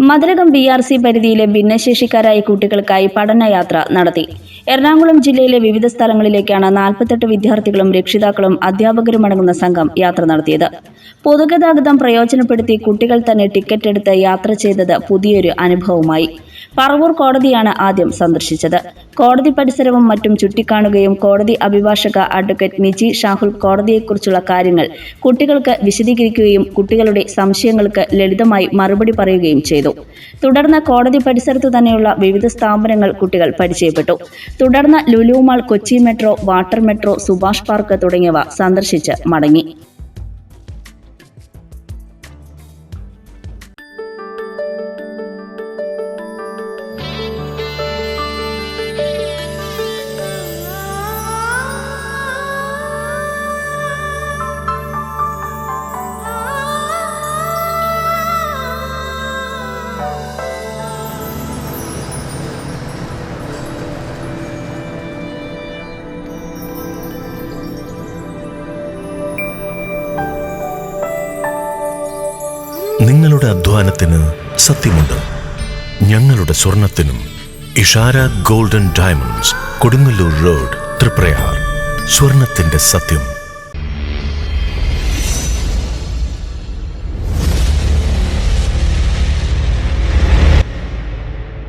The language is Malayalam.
മതിലകം BRC പരിധിയിലെ ഭിന്നശേഷിക്കാരായ കുട്ടികൾക്കായി പഠനയാത്ര നടത്തി. എറണാകുളം ജില്ലയിലെ വിവിധ സ്ഥലങ്ങളിലേക്കാണ് 48 വിദ്യാർത്ഥികളും രക്ഷിതാക്കളും അധ്യാപകരും അടങ്ങുന്ന സംഘം യാത്ര നടത്തിയത്. പൊതുഗതാഗതം പ്രയോജനപ്പെടുത്തി കുട്ടികൾ തന്നെ ടിക്കറ്റ് എടുത്ത് യാത്ര ചെയ്തത് പുതിയൊരു അനുഭവമായി. പറവൂർ കോടതിയാണ് ആദ്യം സന്ദർശിച്ചത്. കോടതി പരിസരവും മറ്റും ചുറ്റിക്കാണുകയും കോടതി അഭിഭാഷക അഡ്വക്കേറ്റ് നിജി ഷാഹുൽ കോടതിയെക്കുറിച്ചുള്ള കാര്യങ്ങൾ കുട്ടികൾക്ക് വിശദീകരിക്കുകയും കുട്ടികളുടെ സംശയങ്ങൾക്ക് ലളിതമായി മറുപടി പറയുകയും ചെയ്തു. തുടർന്ന് കോടതി പരിസരത്ത് തന്നെയുള്ള വിവിധ സ്ഥാപനങ്ങൾ കുട്ടികൾ പരിചയപ്പെട്ടു. തുടർന്ന് Lulu mall, Kochi metro, water metro, Subhash park തുടങ്ങിയവ സന്ദർശിച്ച് മടങ്ങി. നിങ്ങളുടെ അധ്വാനത്തിന് സത്യമുണ്ട്. ഞങ്ങളുടെ സ്വർണത്തിനും. Ishara golden diamonds, Kodungallur road, Thriprayar. സ്വർണത്തിന്റെ സത്യം.